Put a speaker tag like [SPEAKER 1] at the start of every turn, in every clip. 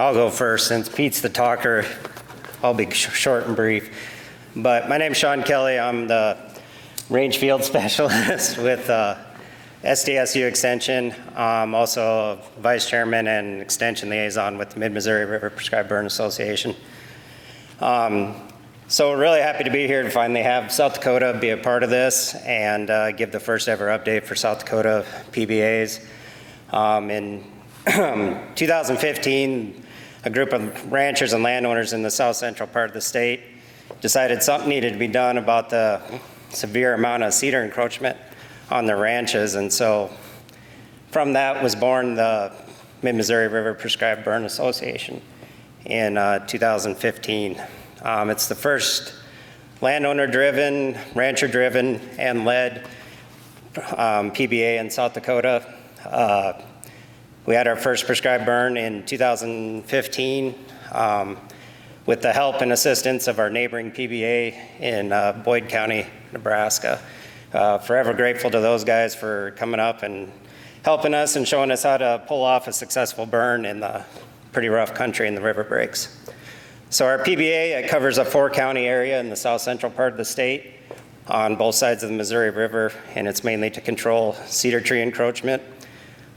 [SPEAKER 1] I'll go first since Pete's the talker. I'll be short and brief. But my name's Sean Kelly. I'm the range field specialist with SDSU Extension. I'm also vice chairman and extension liaison with the Mid-Missouri River Prescribed Burn Association. So we're really happy to be here to finally have South Dakota be a part of this and give the first ever update for South Dakota PBAs. In 2015, a group of ranchers and landowners in the south central part of the state decided something needed to be done about the severe amount of cedar encroachment on their ranches. And so from that was born the Mid-Missouri River Prescribed Burn Association in 2015. It's the first landowner-driven, rancher-driven, and led PBA in South Dakota. We had our first prescribed burn in 2015 with the help and assistance of our neighboring PBA in Boyd County, Nebraska. Forever grateful to those guys for coming up and helping us and showing us how to pull off a successful burn in the pretty rough country in the river breaks. So our PBA, it covers a 4-county area in the south central part of the state on both sides of the Missouri River, and it's mainly to control cedar tree encroachment.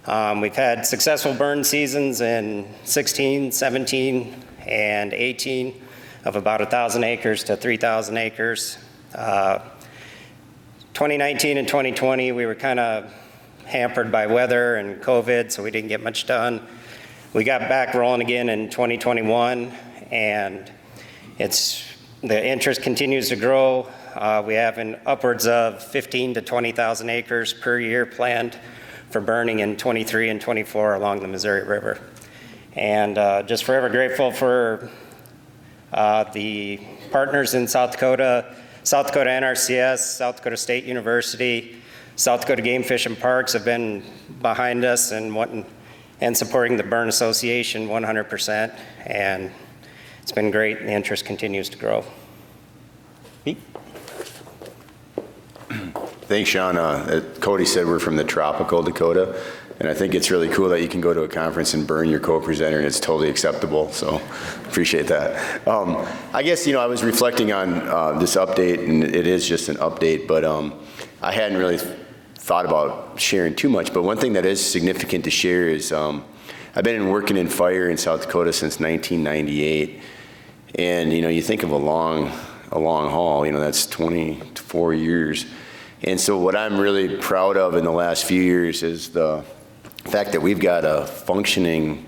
[SPEAKER 1] We've had successful burn seasons in 16, 17, and 18 of about 1,000 acres to 3,000 acres. 2019 and 2020, we were kind of hampered by weather and COVID, so we didn't get much done. We got back rolling again in 2021, and the interest continues to grow. We have upwards of 15 to 20,000 acres per year planned for burning in 23 and 24 along the Missouri River. And just forever grateful for the partners in South Dakota NRCS, South Dakota State University, South Dakota Game Fish and Parks have been behind us and supporting the Burn Association 100%. And it's been great, and the interest continues to grow. Pete?
[SPEAKER 2] Thanks, Sean. Cody said we're from the tropical Dakota, and I think it's really cool that you can go to a conference and burn your co-presenter, and it's totally acceptable, so appreciate that. I guess, I was reflecting on this update, and it is just an update, but I hadn't really thought about sharing too much, but one thing that is significant to share is I've been working in fire in South Dakota since 1998, and you think of a long haul, that's 24 years. And so what I'm really proud of in the last few years is the fact that we've got a functioning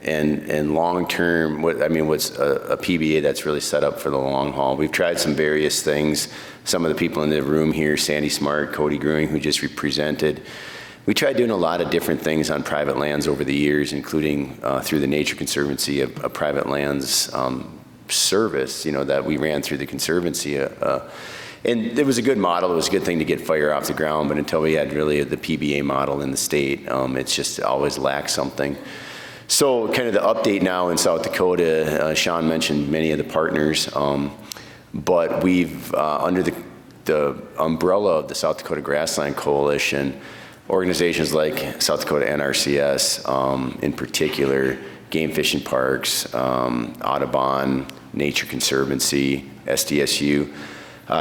[SPEAKER 2] and long-term, what's a PBA that's really set up for the long haul. We've tried some various things. Some of the people in the room here, Sandy Smart, Cody Grewing, who just represented, we tried doing a lot of different things on private lands over the years, including through the Nature Conservancy, a private lands service, that we ran through the Conservancy. And it was a good model. It was a good thing to get fire off the ground, but until we had really the PBA model in the state, it's just always lacked something. So kind of the update now in South Dakota, Sean mentioned many of the partners, but we've, under the umbrella of the South Dakota Grassland Coalition, organizations like South Dakota NRCS, in particular, Game Fish and Parks, Audubon, Nature Conservancy, SDSU,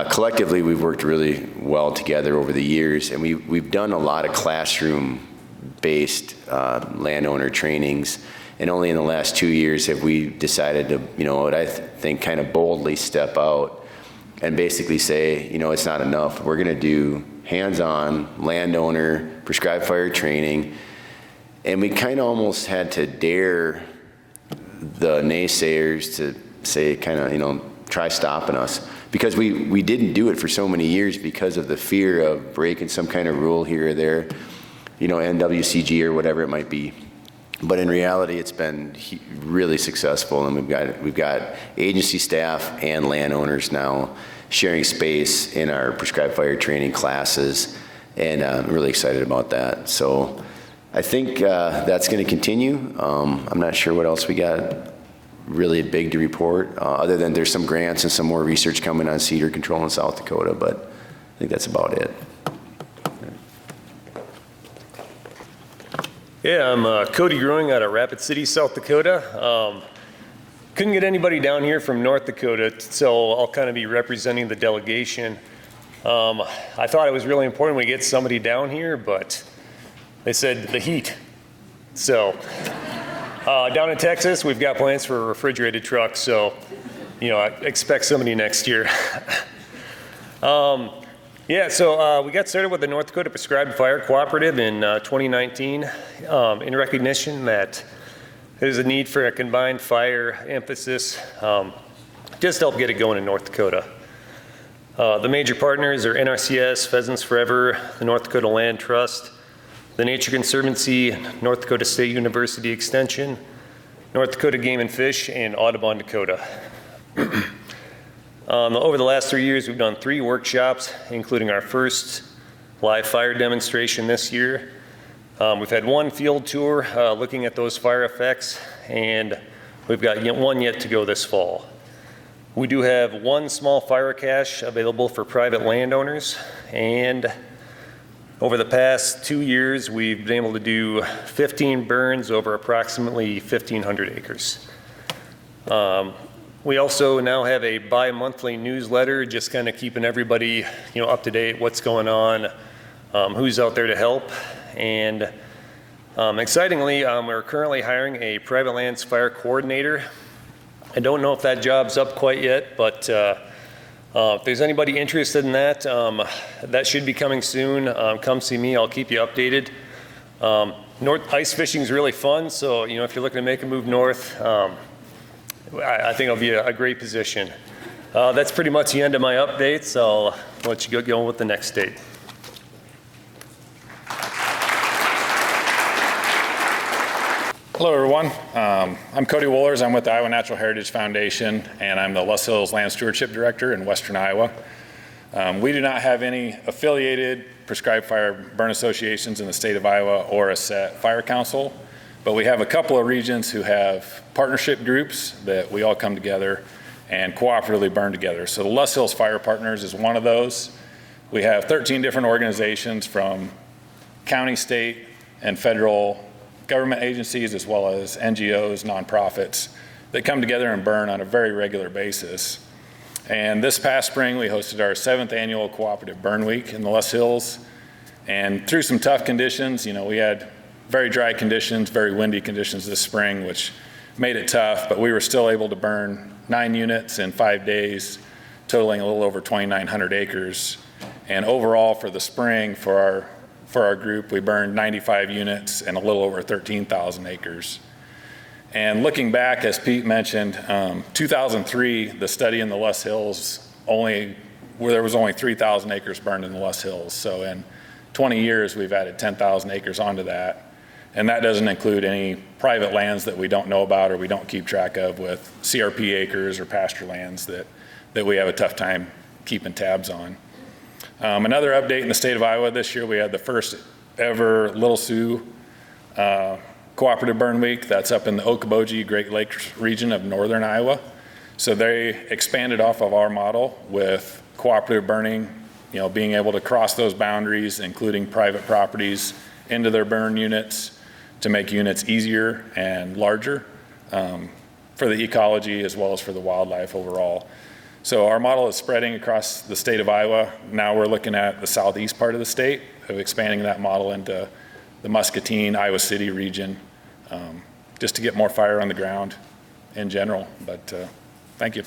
[SPEAKER 2] collectively, we've worked really well together over the years, and we've done a lot of classroom-based landowner trainings, and only in the last 2 years have we decided to, what I think kind of boldly step out and basically say, it's not enough. We're going to do hands-on landowner prescribed fire training, and we kind of almost had to dare the naysayers to say, try stopping us. Because we didn't do it for so many years because of the fear of breaking some kind of rule here or there, NWCG or whatever it might be. But in reality, it's been really successful, and we've got agency staff and landowners now sharing space in our prescribed fire training classes, and I'm really excited about that. So I think that's going to continue. I'm not sure what else we got really big to report, other than there's some grants and some more research coming on cedar control in South Dakota, but I think that's about it.
[SPEAKER 3] Yeah, I'm Cody Growing out of Rapid City, South Dakota. Couldn't get anybody down here from North Dakota, so I'll kind of be representing the delegation. I thought it was really important we get somebody down here, but they said the heat. So down in Texas, we've got plans for a refrigerated truck, so I expect somebody next year. Yeah, so we got started with the North Dakota Prescribed Fire Cooperative in 2019 in recognition that there's a need for a combined fire emphasis just to help get it going in North Dakota. The major partners are NRCS, Pheasants Forever, the North Dakota Land Trust, the Nature Conservancy, North Dakota State University Extension, North Dakota Game and Fish, and Audubon, Dakota. Over the last 3 years, we've done 3 workshops, including our first live fire demonstration this year. We've had 1 field tour looking at those fire effects, and we've got 1 yet to go this fall. We do have 1 small fire cache available for private landowners, and over the past 2 years, we've been able to do 15 burns over approximately 1,500 acres. We also now have a bi-monthly newsletter, just kind of keeping everybody, up to date, what's going on, who's out there to help. And excitingly, we're currently hiring a private lands fire coordinator. I don't know if that job's up quite yet, but if there's anybody interested in that, that should be coming soon. Come see me, I'll keep you updated. North ice fishing is really fun, so if you're looking to make a move north, I think it'll be a great position. That's pretty much the end of my updates. I'll let you get going with the next state.
[SPEAKER 4] Hello, everyone. I'm Cody Wohlers. I'm with the Iowa Natural Heritage Foundation, and I'm the Loess Hills Land Stewardship Director in Western Iowa. We do not have any affiliated prescribed fire burn associations in the state of Iowa or a set fire council, but we have a couple of regions who have partnership groups that we all come together and cooperatively burn together. So the Loess Hills Fire Partners is one of those. We have 13 different organizations from county, state, and federal government agencies, as well as NGOs, nonprofits, that come together and burn on a very regular basis. And this past spring, we hosted our 7th annual Cooperative Burn Week in the Loess Hills. And through some tough conditions, we had very dry conditions, very windy conditions this spring, which made it tough, but we were still able to burn 9 units in 5 days, totaling a little over 2,900 acres. And overall for the spring, for our group, we burned 95 units and a little over 13,000 acres. And looking back, as Pete mentioned, 2003, the study in the Loess Hills, there was only 3,000 acres burned in the Loess Hills. So in 20 years, we've added 10,000 acres onto that. And that doesn't include any private lands that we don't know about or we don't keep track of with CRP acres or pasture lands that we have a tough time keeping tabs on. Another update in the state of Iowa this year, we had the first ever Little Sioux Cooperative Burn Week. That's up in the Okoboji Great Lakes region of northern Iowa. So they expanded off of our model with cooperative burning, being able to cross those boundaries, including private properties, into their burn units to make units easier and larger for the ecology as well as for the wildlife overall. So our model is spreading across the state of Iowa. Now we're looking at the southeast part of the state, of expanding that model into the Muscatine, Iowa City region, just to get more fire on the ground in general. But thank you.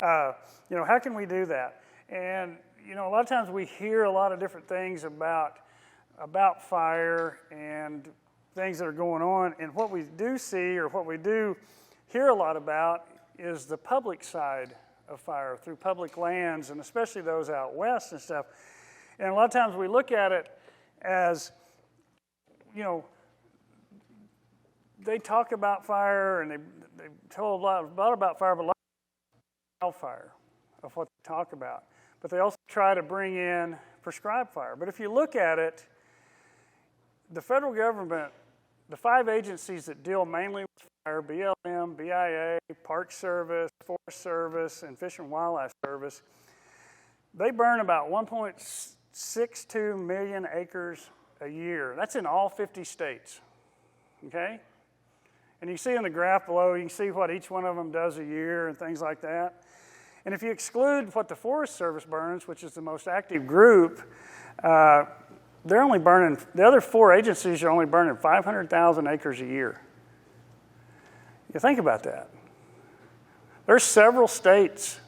[SPEAKER 5] How can we do that? And, a lot of times we hear a lot of different things about fire and things that are going on. And what we do see, or what we do hear a lot about, is the public side of fire through public lands, and especially those out west and stuff. And a lot of times we look at it as, they talk about fire and they tell a lot about fire, but a lot of wildfire of what they talk about. But they also try to bring in prescribed fire. But if you look at it, the federal government, the 5 agencies that deal mainly with fire, BLM, BIA, Park Service, Forest Service, and Fish and Wildlife Service, they burn about 1.6 1.62 million acres a year. That's in all 50 states, okay? And you see in the graph below, you can see what each one of them does a year and things like that. And if you exclude what the Forest Service burns, which is the most active group, they're only burning, the other 4 agencies are only burning 500,000 acres a year. You think about that. There's several states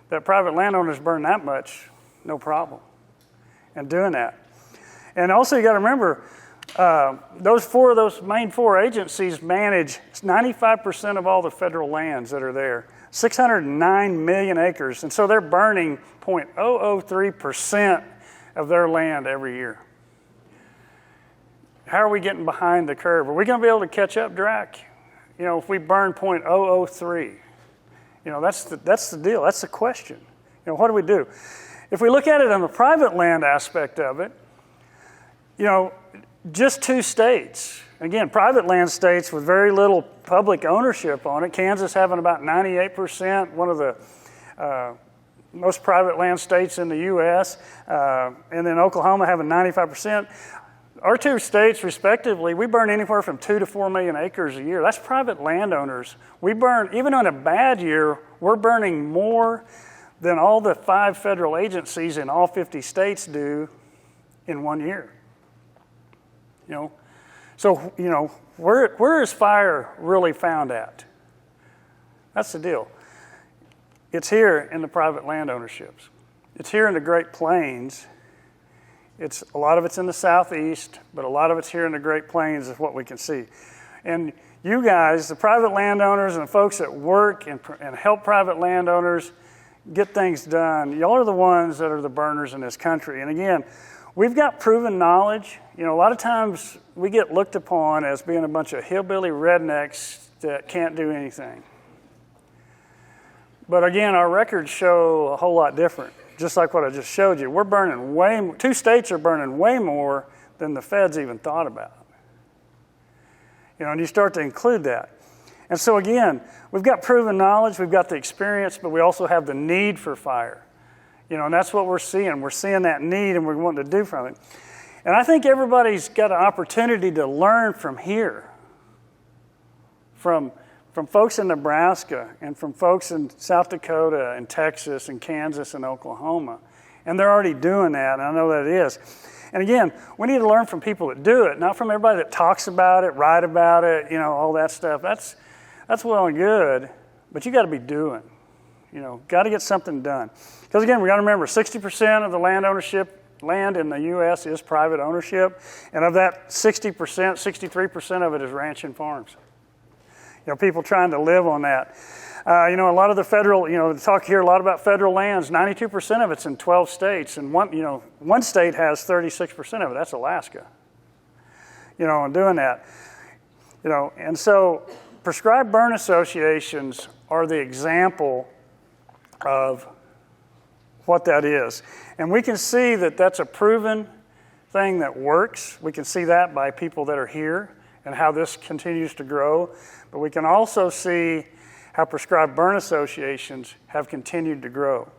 [SPEAKER 5] that private landowners burn that much, no problem, and doing that. And also you got to remember, those main 4 agencies manage 95% of all the federal lands that are there, 609 million acres, and so they're burning 0.003% of their land every year. How are we getting behind the curve? Are we going to be able to catch up, Drac? You know, if we burn 0.003, you know, that's the deal. That's the question. You know, what do we do? If we look at it on the private land aspect of it, you know, just 2 states. Again, private land states with very little public ownership on it. Kansas having about 98%, one of the most private land states in the U.S., and then Oklahoma having 95%. Our 2 states, respectively, we burn anywhere from 2 to 4 million acres a year. That's private landowners. We burn, even on a bad year, we're burning more than all the 5 federal agencies in all 50 states do in 1 year. You know, so, you know, where is fire really found at? That's the deal. It's here in the private land ownerships. It's here in the Great Plains. A lot of it's in the southeast, but a lot of it's here in the Great Plains is what we can see. And you guys, the private landowners and the folks that work and help private landowners get things done, y'all are the ones that are the burners in this country. And again, we've got proven knowledge. You know, a lot of times we get looked upon as being a bunch of hillbilly rednecks that can't do anything. But again, our records show a whole lot different. Just like what I just showed you, we're burning way more, 2 states are burning way more than the feds even thought about. You know, and you start to include that. And so again, we've got proven knowledge, we've got the experience, but we also have the need for fire. You know, and that's what we're seeing. We're seeing that need and we're wanting to do from it. And I think everybody's got an opportunity to learn from here, from folks in Nebraska and from folks in South Dakota and Texas and Kansas and Oklahoma. And they're already doing that, and I know that it is. And again, we need to learn from people that do it, not from everybody that talks about it, write about it, you know, all that stuff. That's well and good, but you got to be doing. You know, got to get something done. Because again, we got to remember, 60% of the land in the U.S. is private ownership, and of that 60%, 63% of it is ranch and farms. You know, people trying to live on that. You know, a lot of the federal, you know, talk here a lot about federal lands. 92% of it's in 12 states, and one state has 36% of it. That's Alaska. You know, and doing that. You know, and so prescribed burn associations are the example of what that is. And we can see that that's a proven thing that works. We can see that by people that are here and how this continues to grow. But we can also see how prescribed burn associations have continued to grow.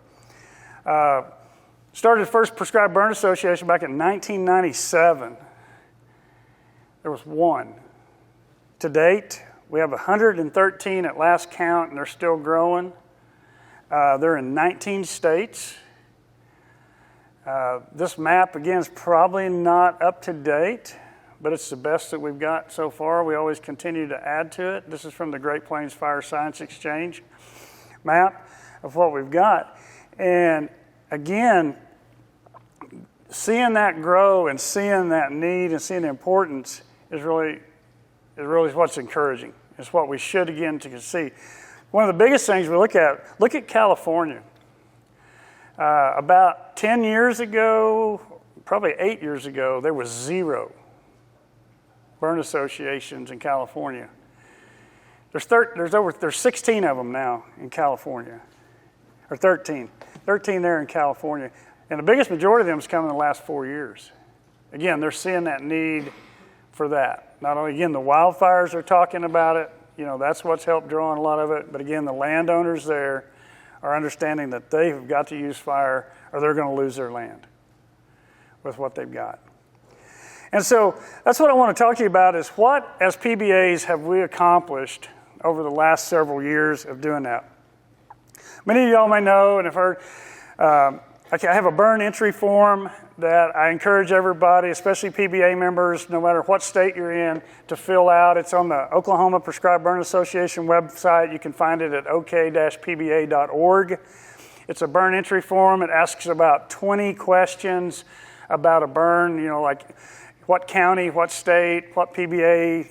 [SPEAKER 5] Started the first prescribed burn association back in 1997. There was 1. To date, we have 113 at last count, and they're still growing. They're in 19 states. This map, again, is probably not up to date, but it's the best that we've got so far. We always continue to add to it. This is from the Great Plains Fire Science Exchange map of what we've got. And again, seeing that grow and seeing that need and seeing the importance is really what's encouraging. It's what we should, again, to see. One of the biggest things we look at California. About 10 years ago, probably 8 years ago, there was 0 burn associations in California. There's 16 of them now in California, or 13 there in California, and the biggest majority of them has come in the last 4 years. Again, they're seeing that need for that. Not only, again, the wildfires are talking about it, you know, that's what's helped draw on a lot of it, but again, the landowners there are understanding that they've got to use fire or they're going to lose their land. with what they've got. And so that's what I want to talk to you about is what, as PBAs, have we accomplished over the last several years of doing that. Many of y'all may know and have heard, I have a burn entry form that I encourage everybody, especially PBA members, no matter what state you're in, to fill out. It's on the Oklahoma Prescribed Burn Association website. You can find it at ok-pba.org. It's a burn entry form. It asks about 20 questions about a burn, like what county, what state, what PBA,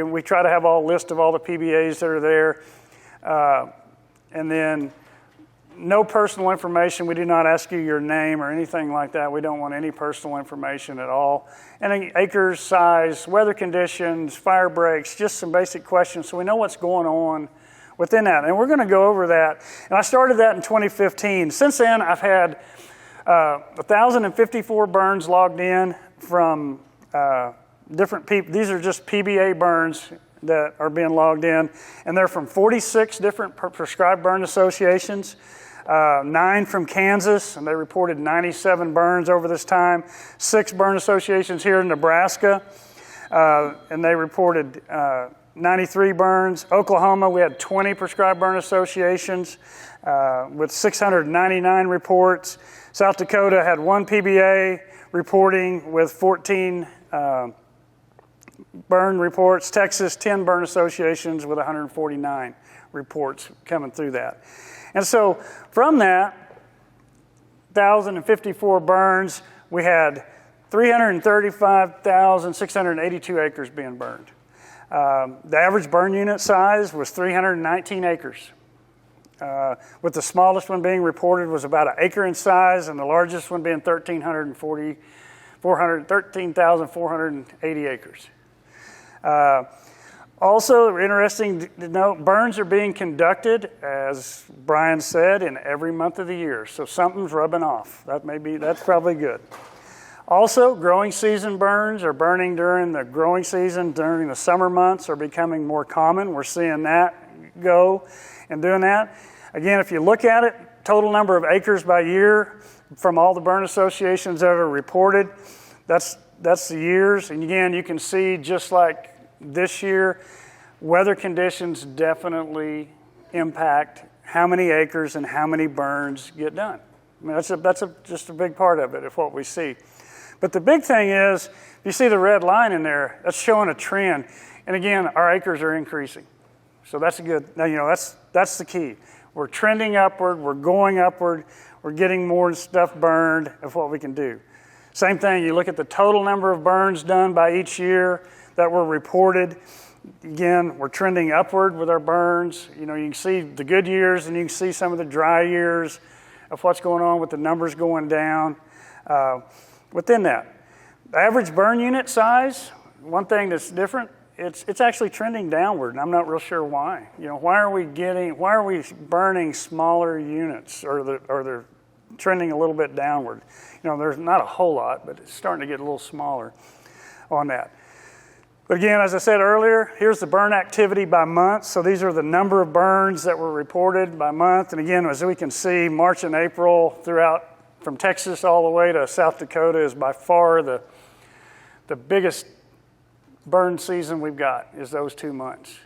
[SPEAKER 5] we try to have a list of all the PBAs that are there. And then no personal information. We do not ask you your name or anything like that. We don't want any personal information at all. And then acres, size, weather conditions, fire breaks, just some basic questions so we know what's going on within that. And we're going to go over that. And I started that in 2015. Since then, I've had 1,054 burns logged in from different people. These are just PBA burns that are being logged in, and they're from 46 different prescribed burn associations, 9 from Kansas, and they reported 97 burns over this time, 6 burn associations here in Nebraska, and they reported 93 burns. Oklahoma, we had 20 prescribed burn associations with 699 reports. South Dakota had 1 PBA reporting with 14 burn reports. Texas, 10 burn associations with 149 reports coming through that. And so from that, 1,054 burns, we had 335,682 acres being burned. The average burn unit size was 319 acres. With the smallest one being reported was about an acre in size, and the largest one being 13,480 acres. Also, interesting to note, burns are being conducted, as Brian said, in every month of the year. So something's rubbing off. That's probably good. Also, growing season burns are burning during the growing season, during the summer months are becoming more common. We're seeing that go and doing that. Again, if you look at it, total number of acres by year from all the burn associations that are reported, that's the years. And again, you can see just like this year, weather conditions definitely impact how many acres and how many burns get done. I mean, that's just a big part of it, of what we see. But the big thing is, if you see the red line in there, that's showing a trend. And again, our acres are increasing. So that's a good, that's the key. We're trending upward, we're going upward, we're getting more stuff burned of what we can do. Same thing, you look at the total number of burns done by each year that were reported. Again, we're trending upward with our burns. You can see the good years and you can see some of the dry years of what's going on with the numbers going down. Within that, the average burn unit size, one thing that's different, it's actually trending downward, and I'm not real sure why. Why are we burning smaller units, or they're trending a little bit downward? There's not a whole lot, but it's starting to get a little smaller on that. But again, as I said earlier, here's the burn activity by month. So these are the number of burns that were reported by month. And again, as we can see, March and April throughout, from Texas all the way to South Dakota, is by far the biggest burn season we've got, is those 2 months.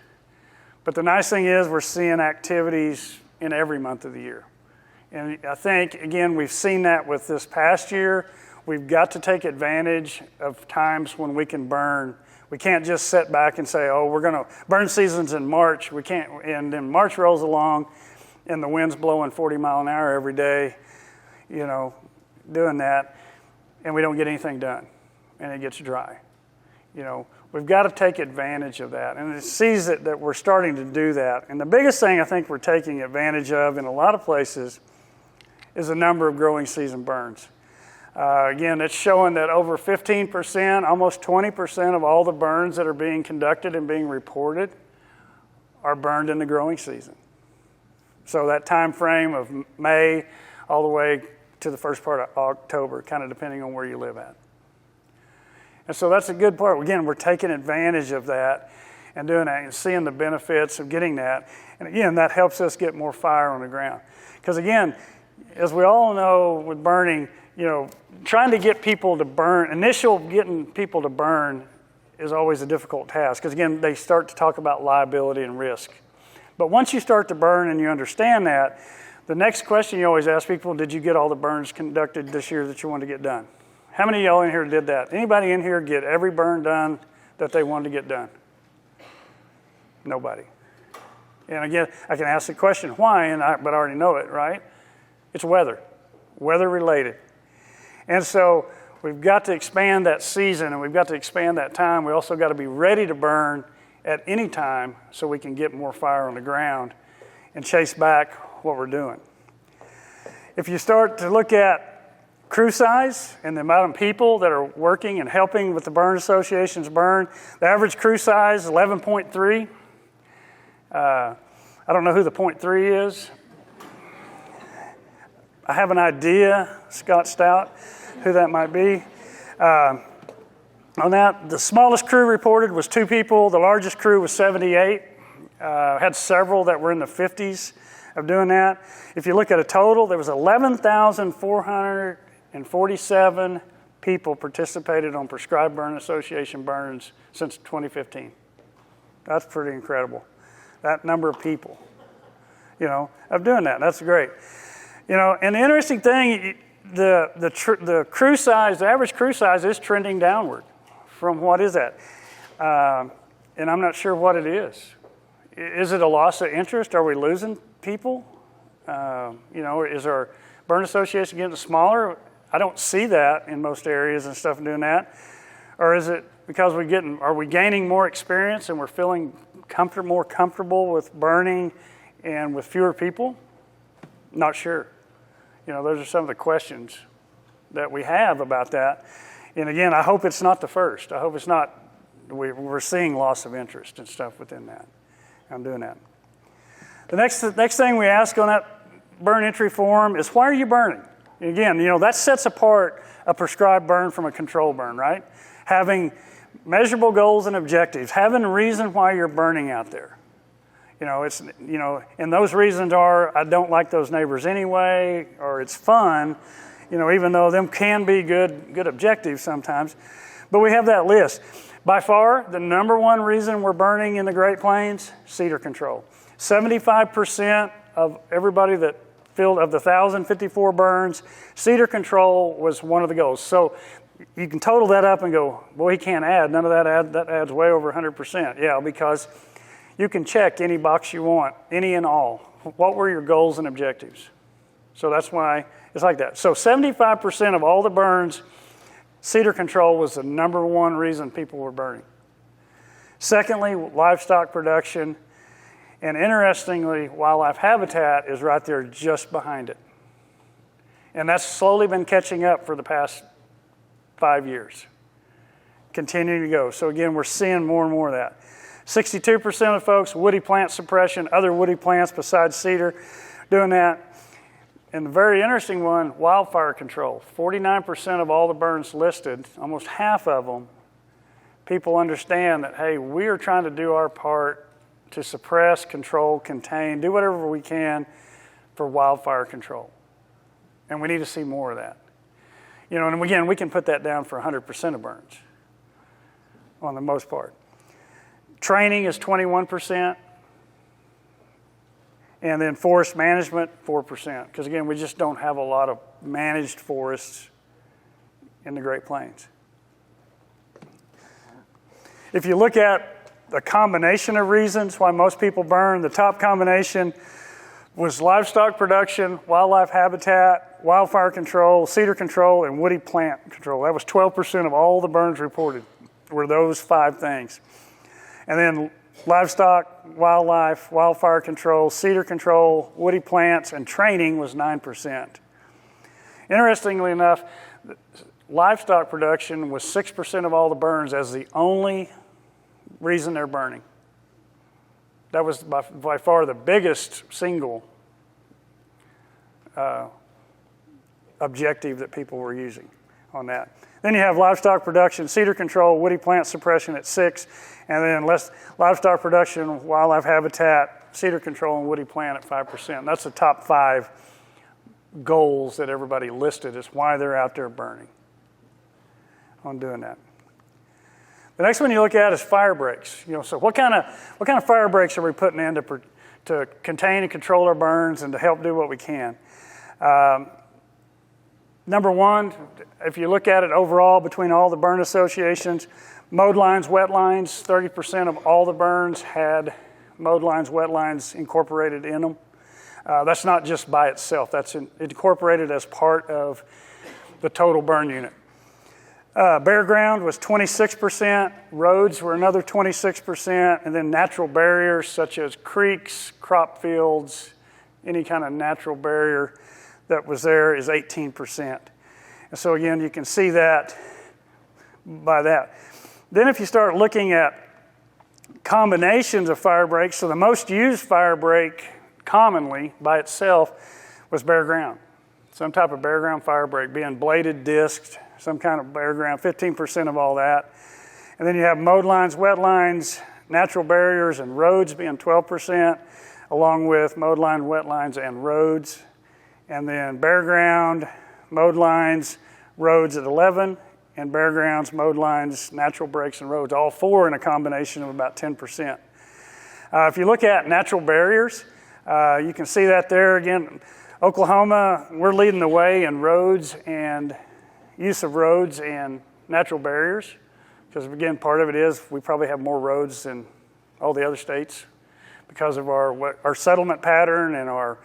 [SPEAKER 5] But the nice thing is we're seeing activities in every month of the year. And I think, again, we've seen that with this past year. We've got to take advantage of times when we can burn. We can't just sit back and say, we're going to, burn season's in March. We can't, and then March rolls along and the wind's blowing 40 mile an hour every day, doing that, and we don't get anything done, and it gets dry. We've got to take advantage of that, and it sees that we're starting to do that. And the biggest thing I think we're taking advantage of in a lot of places is the number of growing season burns. Again, it's showing that over 15%, almost 20% of all the burns that are being conducted and being reported are burned in the growing season. So that time frame of May all the way to the first part of October, kind of depending on where you live at. And so that's a good part. Again, we're taking advantage of that and doing that and seeing the benefits of getting that. And again, that helps us get more fire on the ground. Because again, as we all know with burning, trying to get people to burn, getting people to burn is always a difficult task because, again, they start to talk about liability and risk. But once you start to burn and you understand that, the next question you always ask people, did you get all the burns conducted this year that you wanted to get done? How many of y'all in here did that? Anybody in here get every burn done that they wanted to get done? Nobody. And again, I can ask the question, why, but I already know it, right? It's weather related. And so we've got to expand that season and we've got to expand that time. We also got to be ready to burn at any time so we can get more fire on the ground and chase back what we're doing. If you start to look at crew size and the amount of people that are working and helping with the burn associations burn, the average crew size is 11.3. I don't know who the 0.3 is. I have an idea, Scott Stout, who that might be. On that, the smallest crew reported was 2 people. The largest crew was 78. Had several that were in the 50s of doing that. If you look at a total, there was 11,447 people participated on prescribed burn association burns since 2015. That's pretty incredible. That number of people, of doing that. That's great. And the interesting thing, the crew size, the average crew size is trending downward from what is that? And I'm not sure what it is. Is it a loss of interest? Are we losing people? Is our burn association getting smaller? I don't see that in most areas and stuff doing that. Or is it because are we gaining more experience and we're feeling more comfortable with burning and with fewer people? Not sure. Those are some of the questions that we have about that. And again, I hope it's not the first. I hope it's not, we're seeing loss of interest and stuff within that. I'm doing that. The next thing we ask on that burn entry form is, why are you burning? Again, that sets apart a prescribed burn from a control burn, right? Having measurable goals and objectives, having a reason why you're burning out there. And those reasons are, I don't like those neighbors anyway, or it's fun, even though them can be good objectives sometimes. But we have that list. By far, the number one reason we're burning in the Great Plains, cedar control. 75% of everybody that filled of the 1,054 burns, cedar control was one of the goals. So you can total that up and go, boy, he can't add. None of that adds way over 100%. Yeah, because you can check any box you want, any and all. What were your goals and objectives? So that's why it's like that. So 75% of all the burns, cedar control was the number one reason people were burning. Secondly, livestock production. And interestingly, wildlife habitat is right there just behind it. And that's slowly been catching up for the past 5 years. Continuing to go. So again, we're seeing more and more of that. 62% of folks, woody plant suppression, other woody plants besides cedar, doing that. And the very interesting one, wildfire control. 49% of all the burns listed, almost half of them, people understand that, hey, we are trying to do our part to suppress, control, contain, do whatever we can for wildfire control. And we need to see more of that. You know, and again, we can put that down for 100% of burns on the most part. Training is 21%. And then forest management, 4%. Because again, we just don't have a lot of managed forests in the Great Plains. If you look at the combination of reasons why most people burn, the top combination was livestock production, wildlife habitat, wildfire control, cedar control, and woody plant control. That was 12% of all the burns reported were those 5 things. And then livestock, wildlife, wildfire control, cedar control, woody plants, and training was 9%. Interestingly enough, livestock production was 6% of all the burns as the only reason they're burning. That was by far the biggest single objective that people were using on that. Then you have livestock production, cedar control, woody plant suppression at 6%, and then livestock production, wildlife habitat, cedar control, and woody plant at 5%. That's the top 5 goals that everybody listed as why they're out there burning on doing that. The next one you look at is fire breaks. So what kind of fire breaks are we putting in to contain and control our burns and to help do what we can? Number one, if you look at it overall between all the burn associations, mowed lines, wet lines, 30% of all the burns had mowed lines, wet lines incorporated in them. That's not just by itself. That's incorporated as part of the total burn unit. Bare ground was 26%, roads were another 26%, and then natural barriers such as creeks, crop fields, any kind of natural barrier that was there is 18%. And so again, you can see that by that. Then if you start looking at combinations of fire breaks, so the most used fire break commonly by itself was bare ground. Some type of bare ground fire break, being bladed, disked, some kind of bare ground, 15% of all that. And then you have mowed lines, wet lines, natural barriers, and roads being 12%, along with mowed line, wet lines, and roads. And then bare ground, mowed lines, roads at 11, and bare grounds, mowed lines, natural breaks, and roads, all four in a combination of about 10%. If you look at natural barriers, you can see that there again. Oklahoma, we're leading the way in roads and use of roads and natural barriers, because again, part of it is we probably have more roads than all the other states because of our settlement pattern and our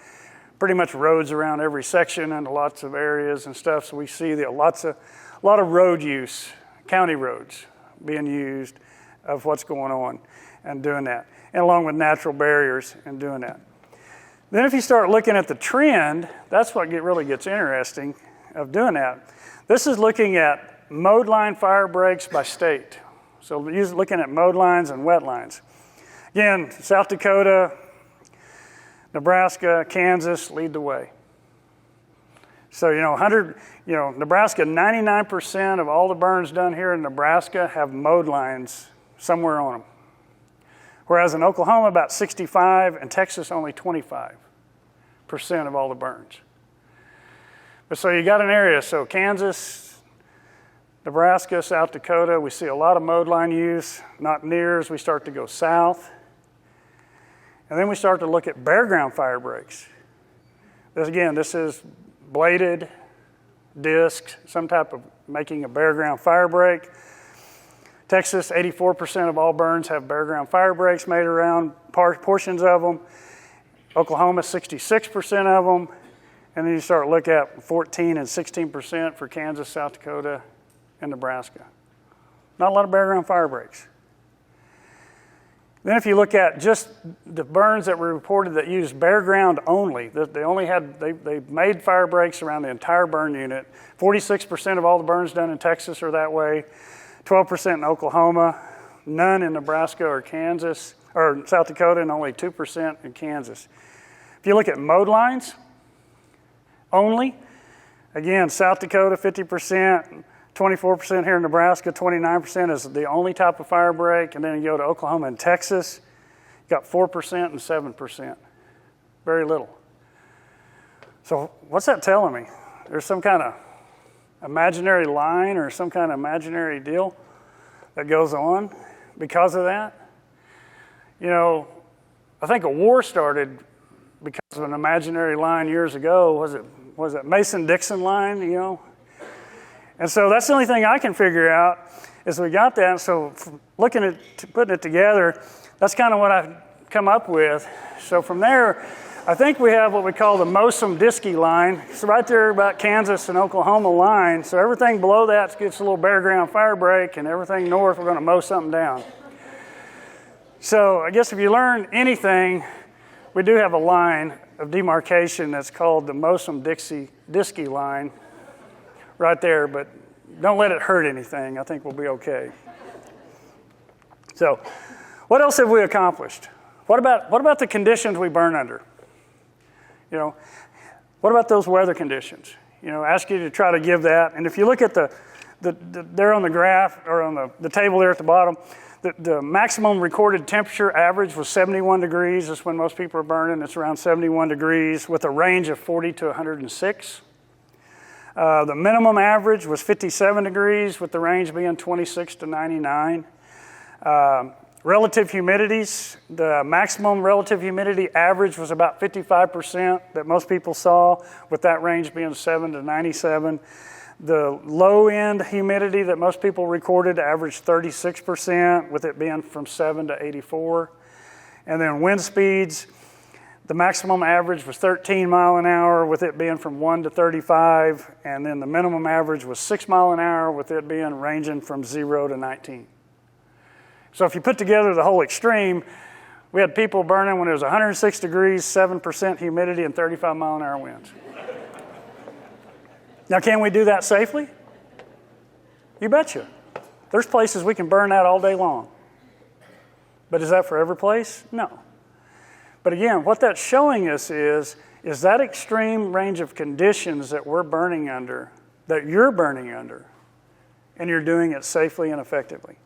[SPEAKER 5] pretty much roads around every section and lots of areas and stuff. So we see a lot of road use, county roads being used of what's going on and doing that, and along with natural barriers and doing that. Then if you start looking at the trend, that's what really gets interesting of doing that. This is looking at mowed line fire breaks by state. So looking at mowed lines and wet lines. Again, South Dakota, Nebraska, Kansas lead the way. So, Nebraska, 99% of all the burns done here in Nebraska have mowed lines somewhere on them. Whereas in Oklahoma, about 65, and Texas, only 25% of all the burns. But so you got an area, so Kansas, Nebraska, South Dakota, we see a lot of mowed line use, not near as we start to go south. And then we start to look at bare ground fire breaks. This is bladed, disked, some type of making a bare ground fire break. Texas, 84% of all burns have bare ground fire breaks made around portions of them. Oklahoma, 66% of them. And then you start to look at 14 and 16% for Kansas, South Dakota, and Nebraska. Not a lot of bare ground fire breaks. Then if you look at just the burns that were reported that used bare ground only, that they made fire breaks around the entire burn unit. 46% of all the burns done in Texas are that way. 12% in Oklahoma, none in Nebraska or Kansas, or South Dakota, and only 2% in Kansas. If you look at mowed lines only, again, South Dakota, 50%, 24% here in Nebraska, 29% is the only type of fire break, and then you go to Oklahoma and Texas, you got 4% and 7%. Very little. So what's that telling me? There's some kind of imaginary line or some kind of imaginary deal that goes on because of that? I think a war started because of an imaginary line years ago. Was it Mason-Dixon line, And so that's the only thing I can figure out is we got that. So looking at putting it together, that's kind of what I've come up with. So from there, I think we have what we call the Mosom-Diskey line. It's right there about Kansas and Oklahoma line. So everything below that gets a little bare ground fire break, and everything north, we're going to mow something down. So I guess if you learn anything, we do have a line of demarcation that's called the Mosom-Diskey line right there, but don't let it hurt anything. I think we'll be okay. So what else have we accomplished? What about the conditions we burn under? What about those weather conditions? Ask you to try to give that. And if you look at the there on the graph or on the table there at the bottom, The maximum recorded temperature average was 71 degrees. That's when most people are burning. It's around 71 degrees with a range of 40 to 106. The minimum average was 57 degrees with the range being 26 to 99. Relative humidities, the maximum relative humidity average was about 55% that most people saw, with that range being 7 to 97. The low end humidity that most people recorded averaged 36%, with it being from 7 to 84. And then wind speeds, the maximum average was 13 mile an hour, with it being from 1 to 35. And then the minimum average was 6 mile an hour, with it being ranging from 0 to 19. So if you put together the whole extreme, we had people burning when it was 106 degrees, 7% humidity, and 35 mile an hour winds. Now, can we do that safely? You betcha. There's places we can burn that all day long. But is that for every place? No. But again, what that's showing us is that extreme range of conditions that we're burning under, that you're burning under, and you're doing it safely and effectively.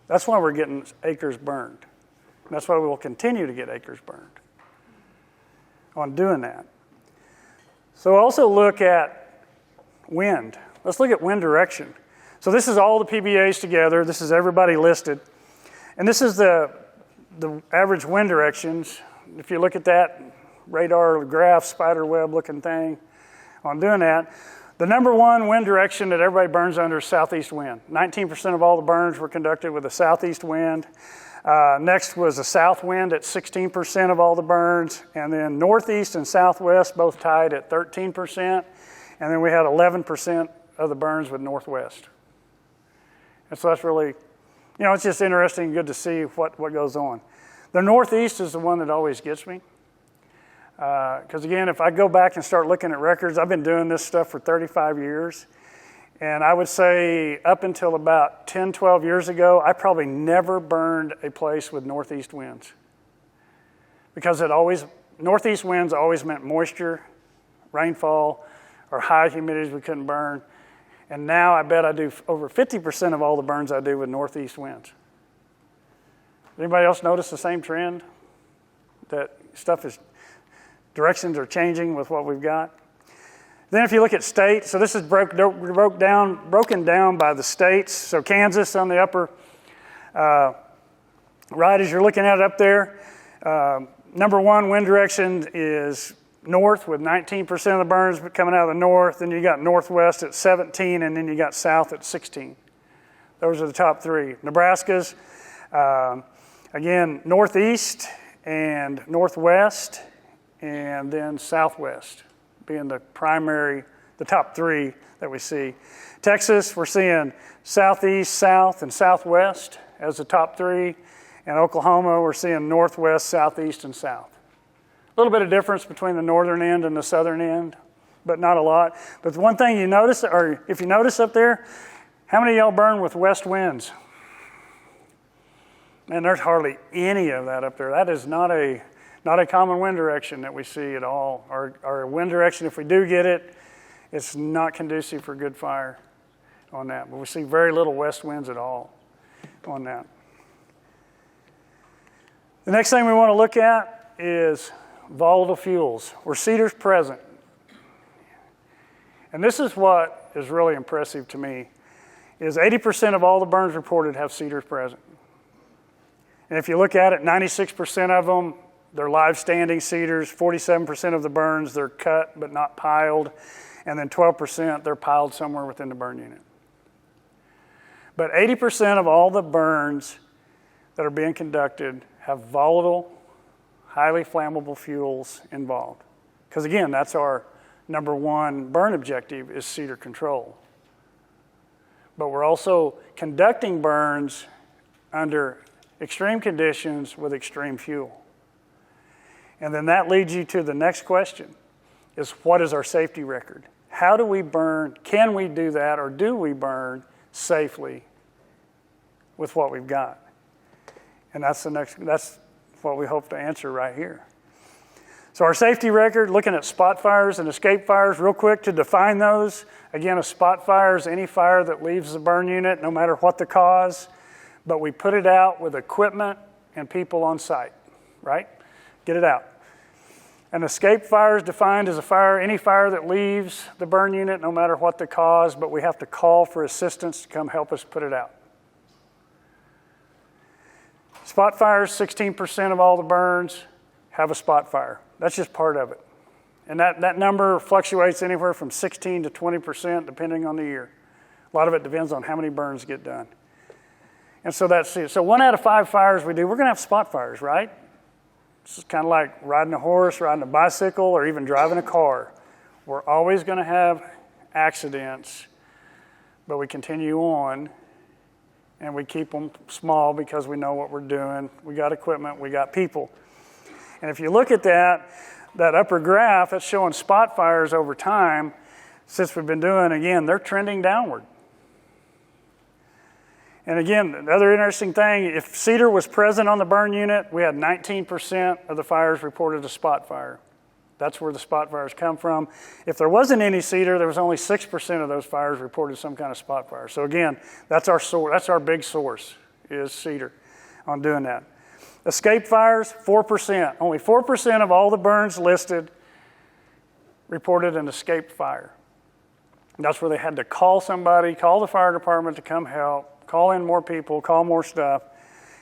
[SPEAKER 5] That's why we're getting acres burned. That's why we will continue to get acres burned on doing that. So also look at wind. Let's look at wind direction. So this is all the PBAs together. This is everybody listed. And this is the average wind directions. If you look at that radar graph, spider web looking thing on doing that, the number one wind direction that everybody burns under is southeast wind. 19% of all the burns were conducted with a southeast wind. Next was a south wind at 16% of all the burns. And then northeast and southwest both tied at 13%. And then we had 11% of the burns with northwest. And so that's really, it's just interesting and good to see what goes on. The northeast is the one that always gets me. Because again, if I go back and start looking at records, I've been doing this stuff for 35 years. And I would say up until about 10, 12 years ago, I probably never burned a place with northeast winds. Because northeast winds always meant moisture, rainfall, or high humidities we couldn't burn. And now I bet I do over 50% of all the burns I do with northeast winds. Anybody else notice the same trend? That directions are changing with what we've got? Then if you look at states, so this is broken down by the states. So Kansas on the upper right as you're looking at it up there. Number one wind direction is north with 19% of the burns coming out of the north. Then you got northwest at 17, and then you got south at 16. Those are the top three. Nebraska's, again, northeast and northwest, and then southwest being the top three that we see. Texas, we're seeing southeast, south, and southwest as the top three. And Oklahoma, we're seeing northwest, southeast, and south. A little bit of difference between the northern end and the southern end, but not a lot. But the one thing you notice, or if you notice up there, how many of y'all burn with west winds? Man, there's hardly any of that up there. That is not a common wind direction that we see at all. Our wind direction, if we do get it, it's not conducive for good fire on that. But we see very little west winds at all on that. The next thing we want to look at is volatile fuels, where cedar's present. And this is what is really impressive to me, is 80% of all the burns reported have cedars present. And if you look at it, 96% of them, they're live standing cedars. 47% of the burns, they're cut but not piled. And then 12%, they're piled somewhere within the burn unit. But 80% of all the burns that are being conducted have volatile, highly flammable fuels involved. Because again, that's our number one burn objective, is cedar control. But we're also conducting burns under extreme conditions with extreme fuel. And then that leads you to the next question, is what is our safety record? How do we burn? Can we do that, or do we burn safely with what we've got? And that's what we hope to answer right here. So our safety record, looking at spot fires and escape fires, real quick to define those. Again, a spot fire is any fire that leaves the burn unit, no matter what the cause. but we put it out with equipment and people on site, right? Get it out. An escape fire is defined as a fire, any fire that leaves the burn unit, no matter what the cause, but we have to call for assistance to come help us put it out. Spot fires, 16% of all the burns have a spot fire. That's just part of it. And that number fluctuates anywhere from 16 to 20% depending on the year. A lot of it depends on how many burns get done. And so that's it. So 1 out of 5 fires we do, we're going to have spot fires, right? This is kind of like riding a horse, riding a bicycle, or even driving a car. We're always going to have accidents, but we continue on, and we keep them small because we know what we're doing. We got equipment, we got people. And if you look at that upper graph, that's showing spot fires over time. Since we've been doing, again, they're trending downward. And again, the other interesting thing, if cedar was present on the burn unit, we had 19% of the fires reported as spot fire. That's where the spot fires come from. If there wasn't any cedar, there was only 6% of those fires reported some kind of spot fire. So again, that's our source. That's our big source, is cedar on doing that. Escape fires, 4%. Only 4% of all the burns listed reported an escaped fire. That's where they had to call somebody, call the fire department to come help, call in more people, call more stuff.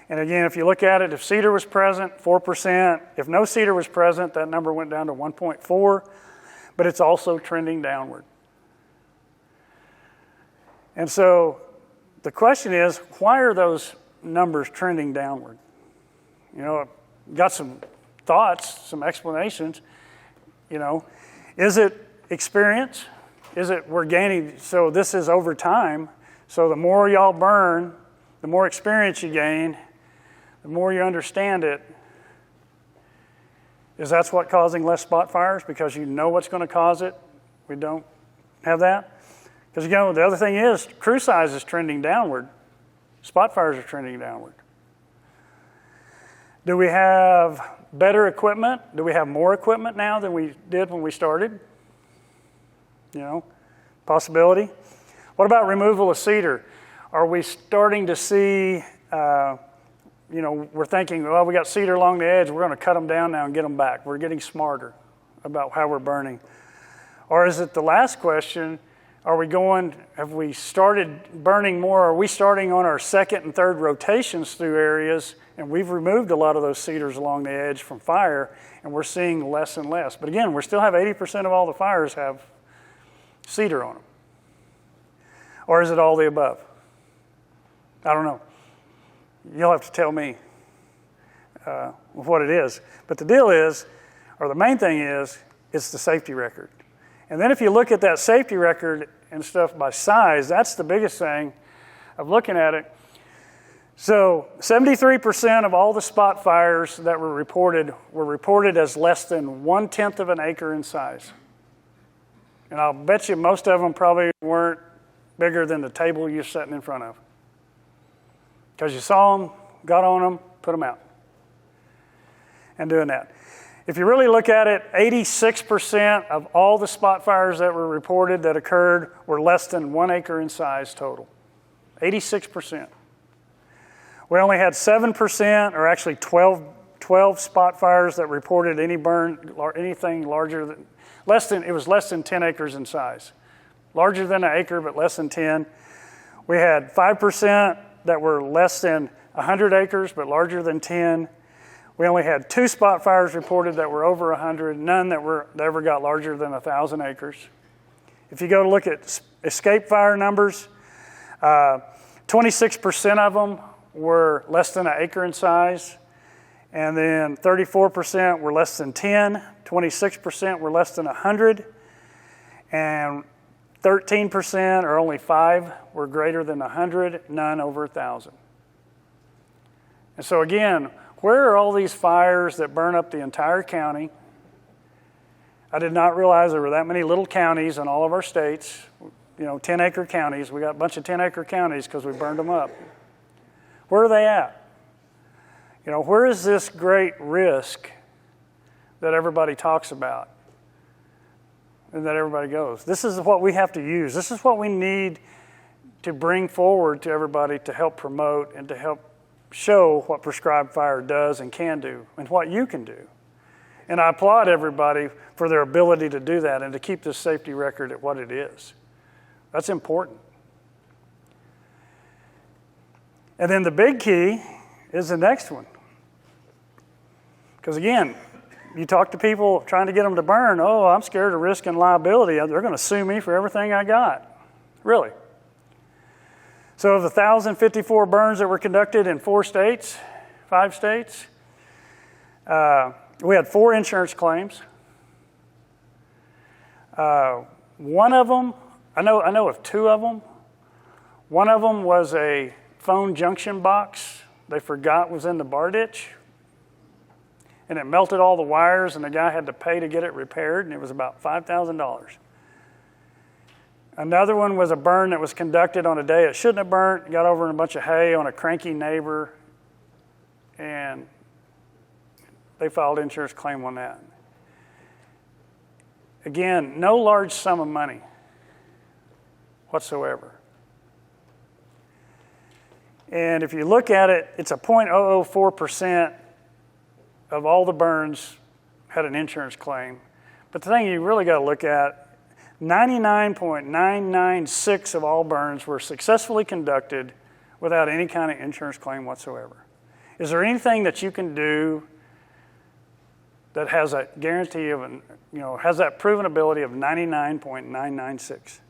[SPEAKER 5] And again, if you look at it, if cedar was present, 4%. If no cedar was present, that number went down to 1.4, but it's also trending downward. And so the question is, why are those numbers trending downward? You know, got some thoughts, some explanations. You know, is it experience? Is it we're gaining, so this is over time, so the more y'all burn, the more experience you gain, the more you understand it. Is that what's causing less spot fires? Because you know what's going to cause it? We don't have that? Because, you know, the other thing is, crew size is trending downward. Spot fires are trending downward. Do we have better equipment? Do we have more equipment now than we did when we started? You know, possibility. What about removal of cedar? Are we starting to see, you know, we're thinking, well, we got cedar along the edge, we're going to cut them down now and get them back. We're getting smarter about how we're burning. Or is it the last question, have we started burning more? Are we starting on our second and third rotations through areas, and we've removed a lot of those cedars along the edge from fire, and we're seeing less and less. But again, we still have 80% of all the fires have cedar on them. Or is it all the above? I don't know. You'll have to tell me what it is. But the deal is, or the main thing is, it's the safety record. And then if you look at that safety record and stuff by size, that's the biggest thing of looking at it. So 73% of all the spot fires that were reported as less than 1/10 of an acre in size. And I'll bet you most of them probably weren't bigger than the table you're sitting in front of. Because you saw them, got on them, put them out. And doing that. If you really look at it, 86% of all the spot fires that were reported that occurred were less than 1 acre in size total. 86%. We only had 7%, or actually 12 spot fires that reported anything larger than, it was less than 10 acres in size. Larger than an acre, but less than 10. We had 5% that were less than 100 acres, but larger than 10. We only had 2 spot fires reported that were over 100, none that ever got larger than 1,000 acres. If you go to look at escape fire numbers, 26% of them were less than an acre in size, and then 34% were less than 10, 26% were less than 100, and 13%, or only 5, were greater than 100, none over 1,000. And so again, where are all these fires that burn up the entire county? I did not realize there were that many little counties in all of our states, 10-acre counties. We got a bunch of 10-acre counties because we burned them up. Where are they at? Where is this great risk that everybody talks about and that everybody goes? This is what we have to use. This is what we need to bring forward to everybody to help promote and to help show what prescribed fire does and can do and what you can do. And I applaud everybody for their ability to do that and to keep this safety record at what it is. That's important. And then the big key is the next one. Because again, you talk to people trying to get them to burn, oh, I'm scared of risk and liability. They're going to sue me for everything I got. Really. So of the 1,054 burns that were conducted in 5 states, we had 4 insurance claims. One of them, I know of 2 of them. One of them was a phone junction box they forgot was in the bar ditch. And it melted all the wires, and the guy had to pay to get it repaired, and it was about $5,000. Another one was a burn that was conducted on a day it shouldn't have burnt. It got over in a bunch of hay on a cranky neighbor, and they filed insurance claim on that. Again, no large sum of money whatsoever. And if you look at it, it's a 0.004% of all the burns had an insurance claim. But the thing you really got to look at, 99.996 of all burns were successfully conducted without any kind of insurance claim whatsoever. Is there anything that you can do that has a guarantee of, has that proven ability of 99.996?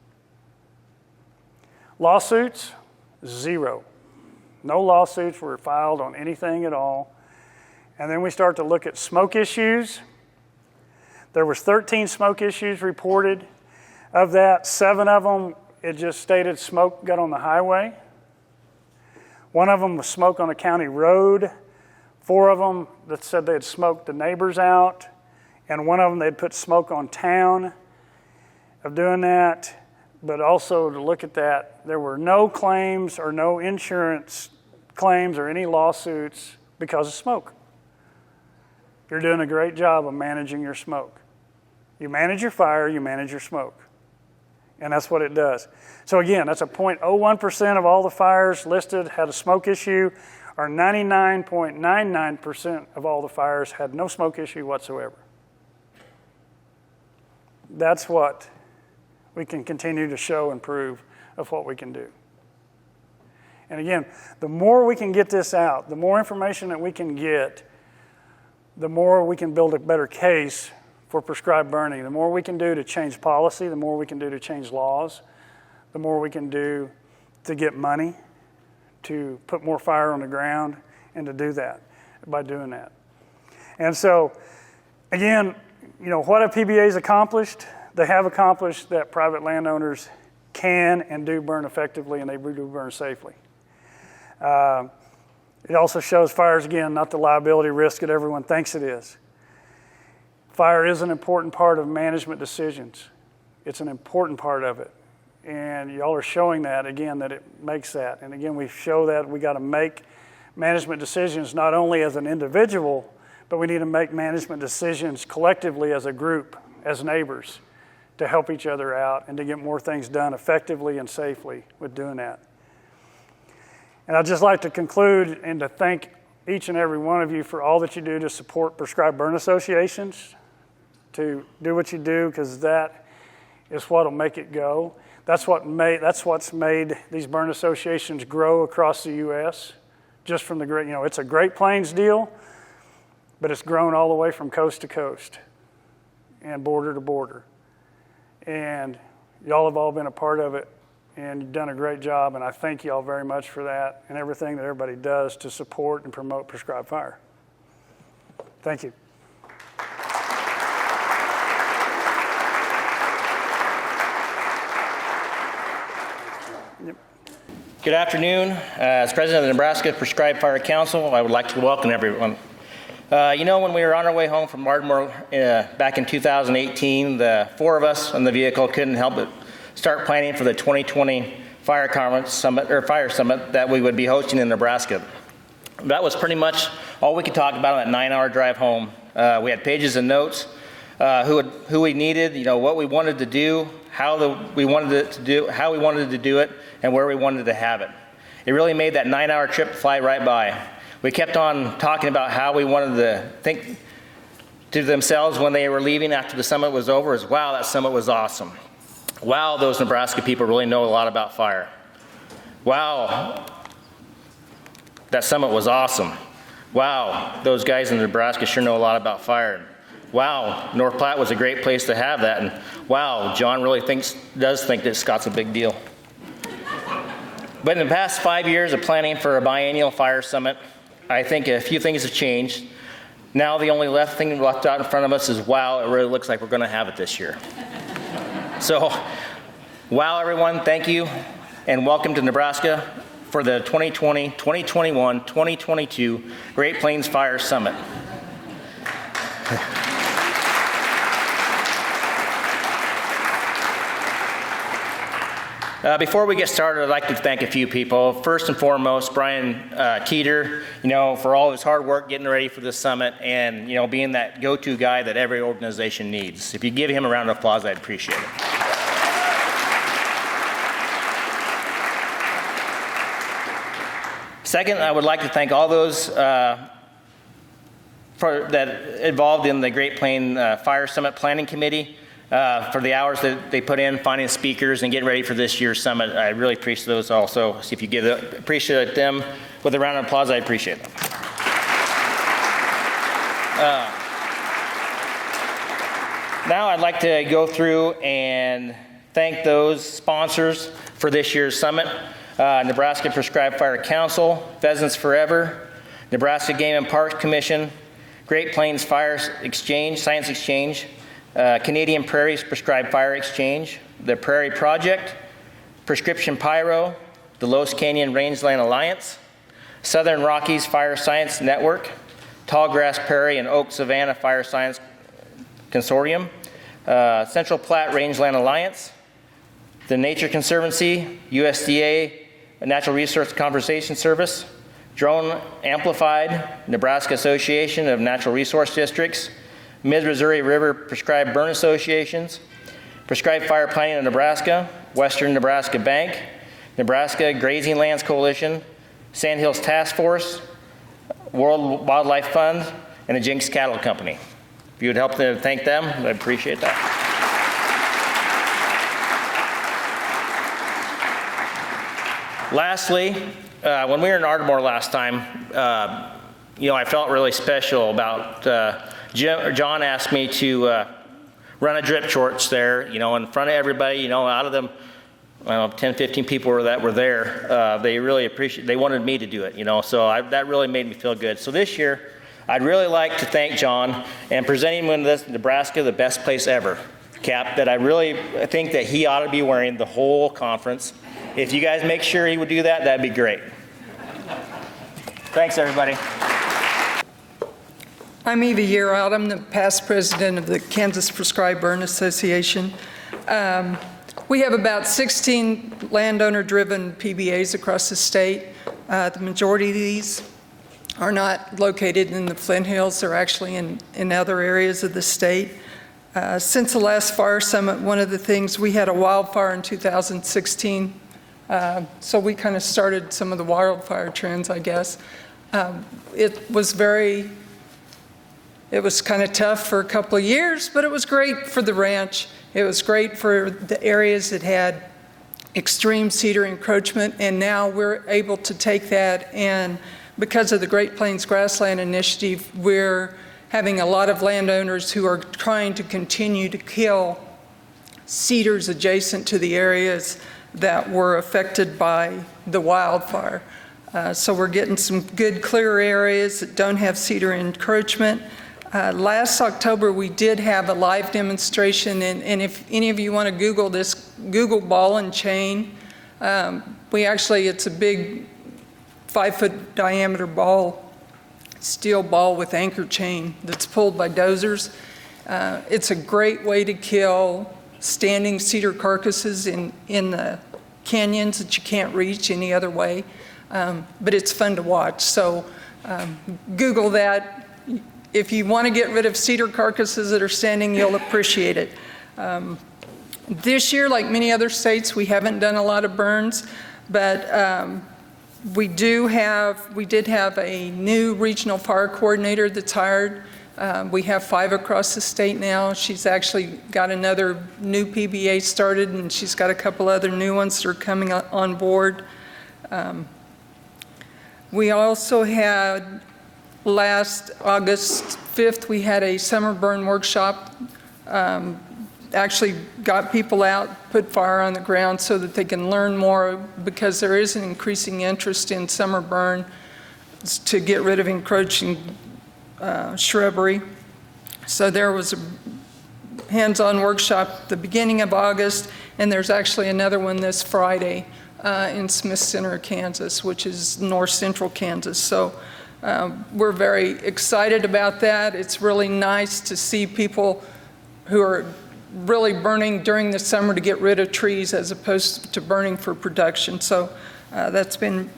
[SPEAKER 5] Lawsuits, 0. No lawsuits were filed on anything at all. And then we start to look at smoke issues. There was 13 smoke issues reported. Of that, 7 of them, it just stated smoke got on the highway. 1 of them was smoke on a county road. 4 of them that said they had smoked the neighbors out. And 1 of them, they'd put smoke on town of doing that. But also to look at that, there were no claims or no insurance claims or any lawsuits because of smoke. You're doing a great job of managing your smoke. You manage your fire, you manage your smoke. And that's what it does. So again, that's a 0.01% of all the fires listed had a smoke issue, or 99.99% of all the fires had no smoke issue whatsoever. That's what we can continue to show and prove of what we can do. And again, the more we can get this out, the more information that we can get, the more we can build a better case for prescribed burning. The more we can do to change policy, the more we can do to change laws, the more we can do to get money, to put more fire on the ground, and to do that by doing that. And so, again, what have PBAs accomplished? They have accomplished that private landowners can and do burn effectively, and they do burn safely. It also shows fires, again, not the liability risk that everyone thinks it is. Fire is an important part of management decisions. It's an important part of it. And y'all are showing that, again, that it makes that. And again, we show that we got to make management decisions not only as an individual, but we need to make management decisions collectively as a group, as neighbors, to help each other out and to get more things done effectively and safely with doing that. And I'd just like to conclude and to thank each and every one of you for all that you do to support prescribed burn associations, to do what you do, because that is what will make it go. That's what's made these burn associations grow across the U.S. Just from the great, it's a Great Plains deal, but it's grown all the way from coast to coast and border to border. And y'all have all been a part of it, and you've done a great job, and I thank y'all very much for that and everything that everybody does to support and promote prescribed fire. Thank you.
[SPEAKER 6] Good afternoon. As president of the Nebraska Prescribed Fire Council, I would like to welcome everyone. When we were on our way home from Ardmore back in 2018, the 4 of us on the vehicle couldn't help but start planning for the 2020 Fire Summit that we would be hosting in Nebraska. That was pretty much all we could talk about on that 9-hour drive home. We had pages of notes, who we needed, what we wanted to do, how we wanted to do it, and where we wanted to have it. It really made that 9-hour trip fly right by. We kept on talking about how we wanted to think to themselves when they were leaving after the summit was over is, wow, that summit was awesome. Wow, those Nebraska people really know a lot about fire. Wow, that summit was awesome. Wow, those guys in Nebraska sure know a lot about fire. Wow, North Platte was a great place to have that. And wow, John really does think that Scott's a big deal. But in the past 5 years of planning for a biennial fire summit, I think a few things have changed. Now the only thing left out in front of us is, wow, it really looks like we're going to have it this year. So, wow, everyone, thank you, and welcome to Nebraska for the 2020, 2021, 2022 Great Plains Fire Summit. Before we get started, I'd like to thank a few people. First and foremost, Brian Cedar, for all his hard work getting ready for this summit and, being that go-to guy that every organization needs. If you give him a round of applause, I'd appreciate it. Second, I would like to thank all those that involved in the Great Plains Fire Summit Planning Committee for the hours that they put in finding speakers and getting ready for this year's summit. I really appreciate those also. So if you appreciate them with a round of applause, I appreciate them. Now I'd like to go through and thank those sponsors for this year's summit. Nebraska Prescribed Fire Council, Pheasants Forever, Nebraska Game and Parks Commission, Great Plains Fire Exchange, Science Exchange, Canadian Prairie's Prescribed Fire Exchange, the Prairie Project, Prescription Pyro, the Los Canyon Rangeland Alliance, Southern Rockies Fire Science Network, Tallgrass Prairie and Oak Savannah Fire Science Consortium, Central Platte Rangeland Alliance, the Nature Conservancy, USDA Natural Resource Conservation Service, Drone Amplified, Nebraska Association of Natural Resource Districts, Mid-Missouri River Prescribed Burn Associations, Prescribed Fire Planning of Nebraska, Western Nebraska Bank, Nebraska Grazing Lands Coalition, Sandhills Task Force, World Wildlife Fund, and the Jinx Cattle Company. If you would help to thank them, I'd appreciate that. Lastly, when we were in Ardmore last time, I felt really special about John asked me to run a drip torch there, in front of everybody, out of them, 10, 15 people that were there. They really they wanted me to do it, so that really made me feel good. So this year, I'd really like to thank John and present him with Nebraska, the best place ever cap that I really think that he ought to be wearing the whole conference. If you guys make sure he would do that, that'd be great. Thanks, everybody.
[SPEAKER 7] I'm Eva Yearout. I'm the past president of the Kansas Prescribed Burn Association. We have about 16 landowner-driven PBAs across the state. The majority of these are not located in the Flint Hills. They're actually in other areas of the state. Since the last fire summit, one of the things, we had a wildfire in 2016, so we kind of started some of the wildfire trends, I guess. It was kind of tough for a couple of years, but it was great for the ranch. It was great for the areas that had extreme cedar encroachment, and now we're able to take that, and because of the Great Plains Grassland Initiative, we're having a lot of landowners who are trying to continue to kill cedars adjacent to the areas that were affected by the wildfire. So we're getting some good clear areas that don't have cedar encroachment. Last October, we did have a live demonstration, and if any of you want to Google this, Google ball and chain. It's a big 5-foot diameter ball, steel ball with anchor chain that's pulled by dozers. It's a great way to kill standing cedar carcasses in the canyons that you can't reach any other way, but it's fun to watch. So Google that. If you want to get rid of cedar carcasses that are standing, you'll appreciate it. This year, like many other states, we haven't done a lot of burns, but we did have a new regional fire coordinator that's hired. We have 5 across the state now. She's actually got another new PBA started, and she's got a couple other new ones that are coming on board. We also had, last August 5th, we had a summer burn workshop. Actually got people out, put fire on the ground so that they can learn more, because there is an increasing interest in summer burn to get rid of encroaching shrubbery. So there was a hands-on workshop at the beginning of August, and there's actually another one this Friday in Smith Center, Kansas, which is north central Kansas. So we're very excited about that. It's really nice to see people who are really burning during the summer to get rid of trees as opposed to burning for production. So that's been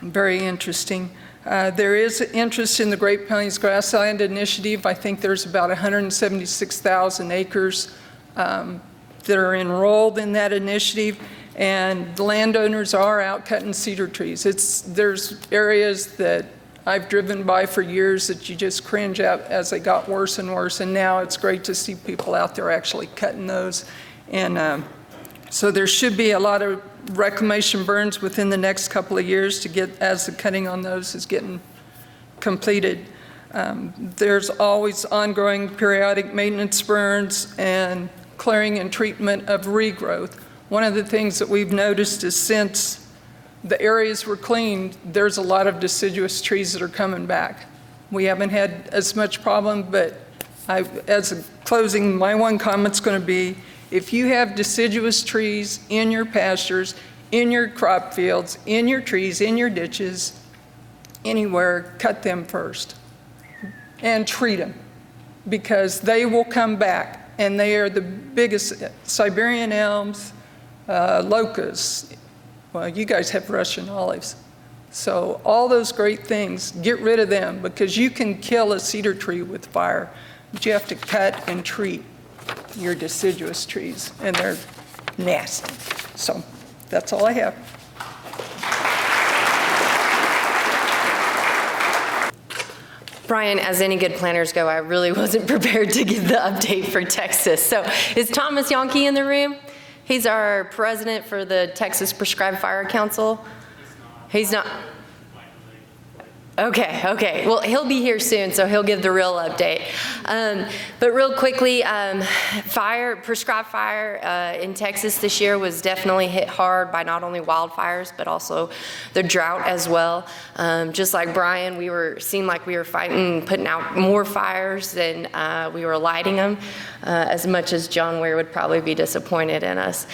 [SPEAKER 7] very interesting. There is interest in the Great Plains Grassland Initiative. I think there's about 176,000 acres that are enrolled in that initiative, and the landowners are out cutting cedar trees. There's areas that I've driven by for years that you just cringe at as they got worse and worse, and now it's great to see people out there actually cutting those. And so there should be a lot of reclamation burns within the next couple of years to get, as the cutting on those is getting completed. There's always ongoing periodic maintenance burns and clearing and treatment of regrowth. One of the things that we've noticed is since the areas were cleaned, there's a lot of deciduous trees that are coming back. We haven't had as much problem, but as a closing, my one comment's going to be, if you have deciduous trees in your pastures, in your crop fields, in your trees, in your ditches, anywhere, cut them first and treat them, because they will come back, and they are the biggest. Siberian elms, locusts. Well, you guys have Russian olives. So all those great things, get rid of them, because you can kill a cedar tree with fire, but you have to cut and treat your deciduous trees, and they're nasty. So that's all I have.
[SPEAKER 8] Brian, as any good planners go, I really wasn't prepared to give the update for Texas. So is Thomas Yonke in the room? He's our president for the Texas Prescribed Fire Council. He's not. Okay. Well, he'll be here soon, so he'll give the real update. But real quickly, prescribed fire in Texas this year was definitely hit hard by not only wildfires, but also the drought as well. Just like Brian, seemed like we were fighting, putting out more fires than we were lighting them, as much as John Weir would probably be disappointed in us.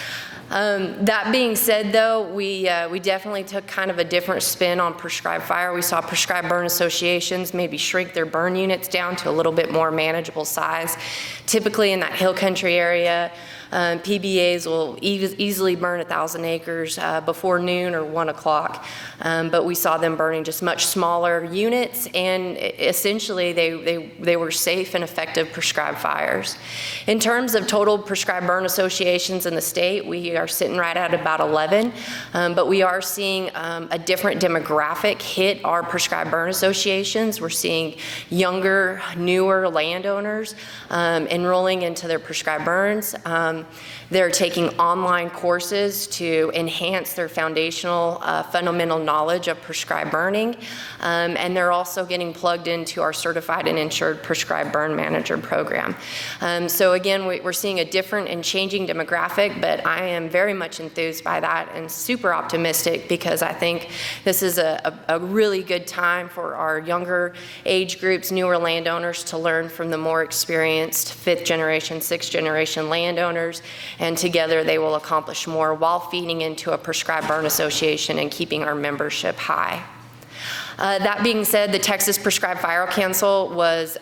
[SPEAKER 8] That being said, though, we definitely took kind of a different spin on prescribed fire. We saw prescribed burn associations maybe shrink their burn units down to a little bit more manageable size. Typically in that hill country area, PBAs will easily burn 1,000 acres before noon or 1 o'clock, but we saw them burning just much smaller units, and essentially they were safe and effective prescribed fires. In terms of total prescribed burn associations in the state, we are sitting right at about 11, but we are seeing a different demographic hit our prescribed burn associations. We're seeing younger, newer landowners enrolling into their prescribed burns. They're taking online courses to enhance their foundational fundamental knowledge of prescribed burning, and they're also getting plugged into our certified and insured prescribed burn manager program. So again, we're seeing a different and changing demographic, but I am very much enthused by that and super optimistic, because I think this is a really good time for our younger age groups, newer landowners, to learn from the more experienced 5th generation, 6th generation landowners, and together they will accomplish more while feeding into a prescribed burn association and keeping our membership high. That being said, the Texas Prescribed Fire Council was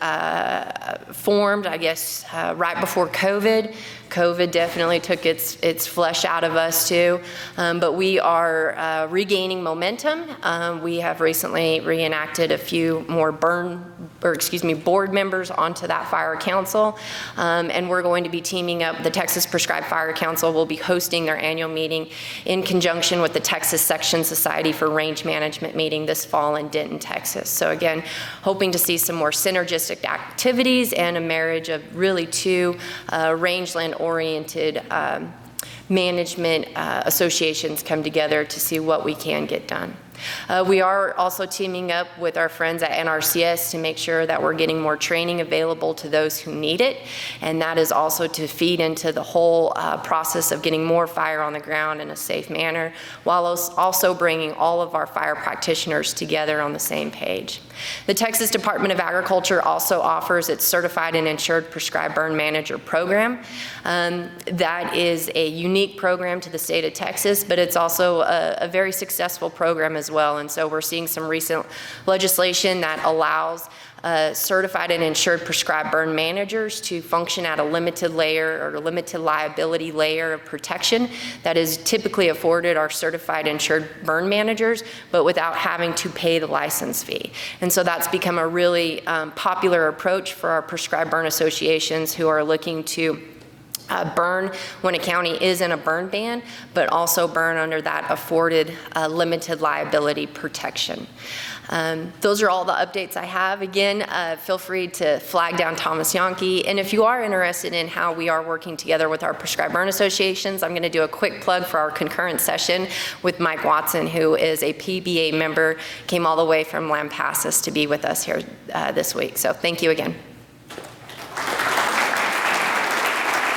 [SPEAKER 8] formed, I guess, right before COVID. COVID definitely took its flesh out of us too, but we are regaining momentum. We have recently reenacted a few more board members onto that fire council, and we're going to be teaming up. The Texas Prescribed Fire Council will be hosting their annual meeting in conjunction with the Texas Section Society for Range Management meeting this fall in Denton, Texas. So again, hoping to see some more synergistic activities and a marriage of really two rangeland-oriented management associations come together to see what we can get done. We are also teaming up with our friends at NRCS to make sure that we're getting more training available to those who need it, and that is also to feed into the whole process of getting more fire on the ground in a safe manner, while also bringing all of our fire practitioners together on the same page. The Texas Department of Agriculture also offers its Certified and Insured Prescribed Burn Manager program. That is a unique program to the state of Texas, but it's also a very successful program as well. And so we're seeing some recent legislation that allows certified and insured prescribed burn managers to function at a limited layer or a limited liability layer of protection that is typically afforded our certified insured burn managers, but without having to pay the license fee. And so that's become a really popular approach for our prescribed burn associations who are looking to burn when a county is in a burn ban, but also burn under that afforded limited liability protection. Those are all the updates I have. Again, feel free to flag down Thomas Yankee. And if you are interested in how we are working together with our prescribed burn associations, I'm going to do a quick plug for our concurrent session with Mike Watson, who is a PBA member, came all the way from Lampasas to be with us here this week. So thank you again.